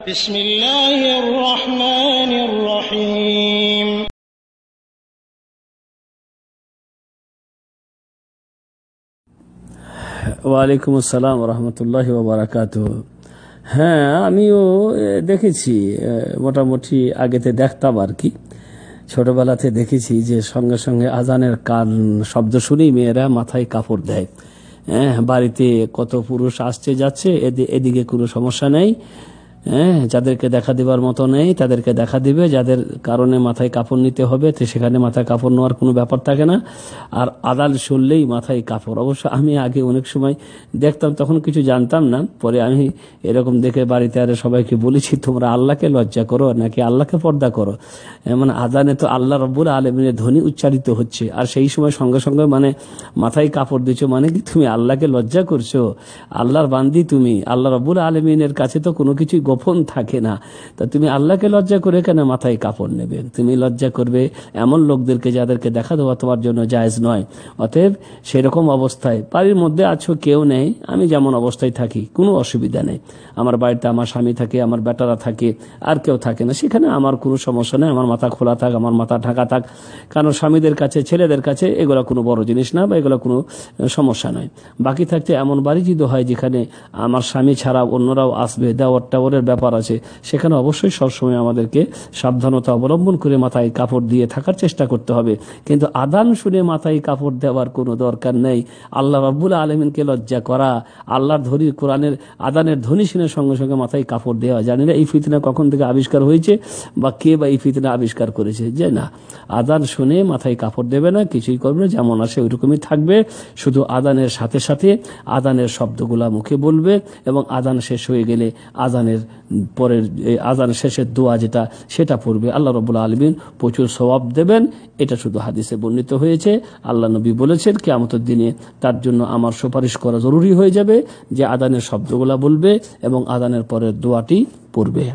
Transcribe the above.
বিসমিল্লাহির রহমানির রহিম। ওয়ালাইকুম আসসালাম রহমতুল্লাহি ওয়া বারাকাতুহু। হ্যাঁ, আমিও দেখেছি, মোটামুটি আগেতে দেখতাম আর কি, ছোটবেলাতে দেখেছি যে সঙ্গে সঙ্গে আজানের কান শব্দ শুনেই মেয়েরা মাথায় কাপড় দেয়। হ্যাঁ, বাড়িতে কত পুরুষ আসছে যাচ্ছে, এদিকে কোনো সমস্যা নেই। হ্যাঁ, যাদেরকে দেখা দেবার মতো নেই তাদেরকে দেখা দিবে, যাদের কারণে মাথায় কাপড় নিতে হবে তো সেখানে মাথায় কাপড় নেওয়ার কোনো ব্যাপার থাকে না। আর আদান শুনলেই মাথায় কাপড়। অবশ্য আমি আগে অনেক সময় দেখতাম, তখন কিছু জানতাম না, পরে আমি এরকম দেখে বাড়িতে আর সবাইকে বলেছি, তোমরা আল্লাহকে লজ্জা করো নাকি আল্লাহকে পর্দা করো? মানে আদানে তো আল্লাহ রব্বুল আলমিনের ধ্বনি উচ্চারিত হচ্ছে, আর সেই সময় সঙ্গে সঙ্গে মানে মাথায় কাপড় দিচ্ছ, মানে কি তুমি আল্লাহকে লজ্জা করছো? আল্লাহর বান্দি তুমি, আল্লাহ রব্বুল আলমিনের কাছে তো কোনো কিছুই গোপন থাকে না, তা তুমি আল্লাহকে লজ্জা করে কেন মাথায় কাপড় নেবে? তুমি লজ্জা করবে এমন লোকদেরকে যাদেরকে দেখা দেওয়া তোমার জন্য জায়েজ নয়। অতএব সেরকম অবস্থায় বাড়ির মধ্যে আছো, কেউ নেই, আমি যেমন অবস্থায় থাকি কোনো অসুবিধা নেই। আমার বাড়িতে আমার স্বামী থাকে, আমার বেটারা থাকে, আর কেউ থাকে না, সেখানে আমার কোনো সমস্যা নেই। আমার মাথা খোলা থাক, আমার মাথা ঢাকা থাক, কারণ স্বামীদের কাছে ছেলেদের কাছে এগুলো কোনো বড় জিনিস না, বা এগুলো কোনো সমস্যা নয়। বাকি থাকতে এমন বাড়ি যদি হয় যেখানে আমার স্বামী ছাড়া অন্যরাও আসবে, দেওয়ার টাওয়ারের ব্যাপার আছে, সেখানে অবশ্যই সবসময় আমাদেরকে সাবধানতা অবলম্বন করে মাথায় কাপড় দিয়ে থাকার চেষ্টা করতে হবে। কিন্তু আদান শুনে মাথায় কাপড় দেওয়ার কোনো দরকার নেই। আল্লাহ রাব্বুল আলামিনকে লজ্জা করা, আল্লাহর ধ্বনি, কোরআনের আদানের ধ্বনি শুনে সঙ্গে সঙ্গে মাথায় কাপড় দেওয়া, জানি না এই ফিতনা কখন থেকে আবিষ্কার হয়েছে বা কে বা এই ফিতনা আবিষ্কার করেছে, যে না, আদান শুনে মাথায় কাপড় দেবে না, কিছুই করবে না, যেমন আসে ওইরকমই থাকবে। শুধু আদানের সাথে সাথে আদানের শব্দগুলা মুখে বলবে, এবং আদান শেষ হয়ে গেলে আদানের পরের আজান শেষের দোয়া যেটা, সেটা পড়বে। আল্লাহ রাব্বুল আলামিন প্রচুর সওয়াব দেবেন, এটা শুধু হাদিসে বর্ণিত হয়েছে। আল্লাহ নবী বলেছেন কিয়ামতের দিনে তার জন্য আমার সুপারিশ করা জরুরি হয়ে যাবে, যে আজানের শব্দগুলা বলবে এবং আজানের পরের দোয়াটি পড়বে।